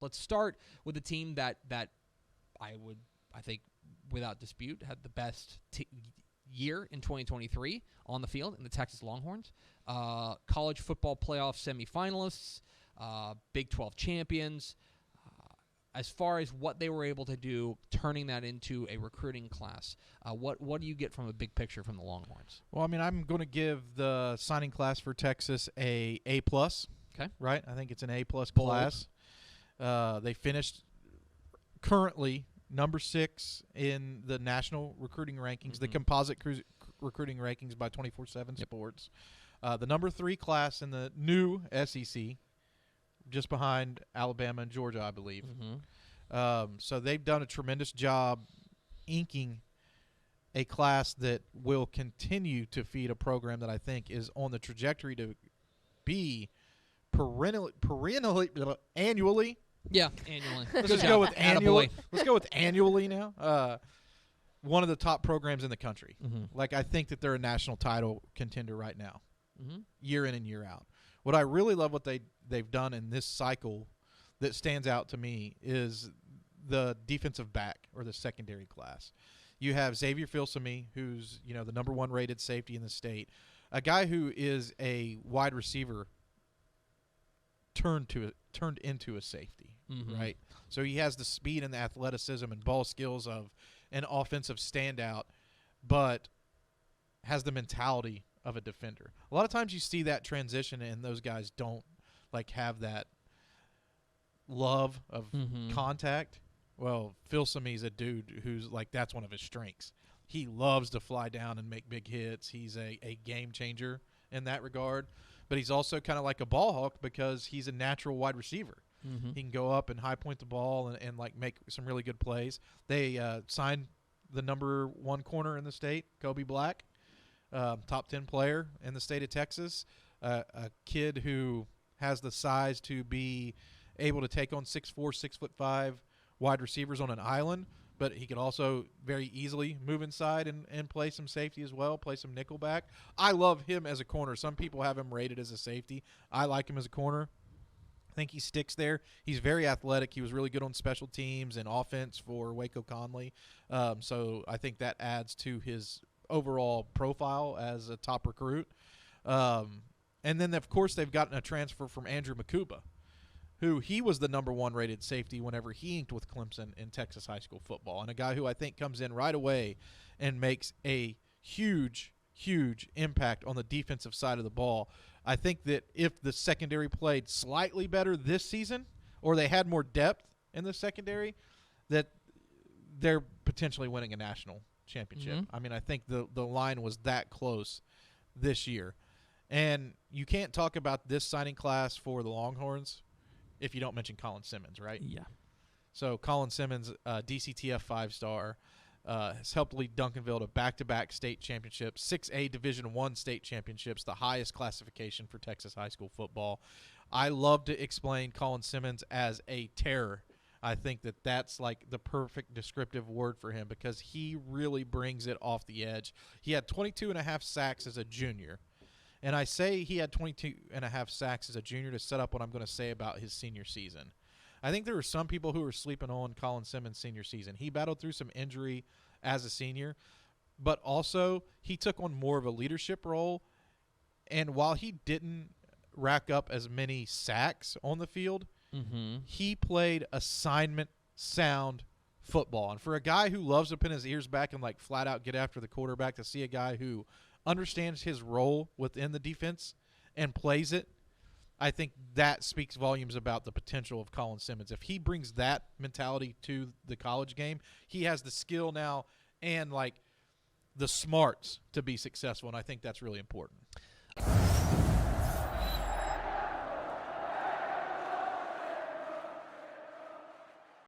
Let's start with the team that I think without dispute had the best year in 2023 on the field in the Texas Longhorns. College football playoff semifinalists, Big 12 champions. As far as what they were able to do, turning that into a recruiting class, what do you get from a big picture from the Longhorns? Well, I mean, I'm going to give the signing class for Texas a A+. Okay. Right? I think it's an A+ class. They finished currently number 6 in the national recruiting rankings, the composite recruiting rankings by 24/7 Sports. The number 3 class in the new SEC, just behind Alabama and Georgia, I believe. So they've done a tremendous job inking a class that will continue to feed a program that I think is on the trajectory to be annually. Yeah, annually. Let's just go with annually. Let's go with annually now. One of the top programs in the country. Like, I think that they're a national title contender right now, year in and year out. What I really love what they've done in this cycle that stands out to me is the defensive back or the secondary class. You have Xavier Filsaime, who's the number 1 rated safety in the state, a guy who is a wide receiver turned into a safety, right? So he has the speed and the athleticism and ball skills of an offensive standout, but has the mentality of a defender. A lot of times you see that transition and those guys don't have that love of contact. Well, Filsaime's a dude who's that's one of his strengths. He loves to fly down and make big hits. He's a game changer in that regard. But he's also kind of like a ball hawk because he's a natural wide receiver. He can go up and high point the ball and make some really good plays. They signed the number 1 corner in the state, Kobe Black, top 10 player in the state of Texas, a kid who has the size to be able to take on 6'4", 6'5" wide receivers on an island, but he could also very easily move inside and play some safety as well, play some nickelback. I love him as a corner. Some people have him rated as a safety. I like him as a corner. I think he sticks there. He's very athletic. He was really good on special teams and offense for Waco Conley. So I think that adds to his overall profile as a top recruit. And then, of course, they've gotten a transfer from Andrew Makuba, who he was the number 1 rated safety whenever he inked with Clemson in Texas high school football, and a guy who I think comes in right away and makes a huge, huge impact on the defensive side of the ball. I think that if the secondary played slightly better this season, or they had more depth in the secondary, that they're potentially winning a national championship. I mean, I think the line was that close this year. And you can't talk about this signing class for the Longhorns if you don't mention Colin Simmons, right? Yeah. So Colin Simmons, DCTF 5-star, has helped lead Duncanville to back-to-back state championships, 6A Division I state championships, the highest classification for Texas high school football. I love to explain Colin Simmons as a terror. I think that that's the perfect descriptive word for him because he really brings it off the edge. He had 22.5 sacks as a junior. And I say he had 22.5 sacks as a junior to set up what I'm going to say about his senior season. I think there were some people who were sleeping on Colin Simmons' senior season. He battled through some injury as a senior, but also he took on more of a leadership role. And while he didn't rack up as many sacks on the field, he played assignment sound football. And for a guy who loves to pin his ears back and flat out get after the quarterback, to see a guy who understands his role within the defense and plays it, I think that speaks volumes about the potential of Colin Simmons. If he brings that mentality to the college game, he has the skill now and the smarts to be successful, and I think that's really important.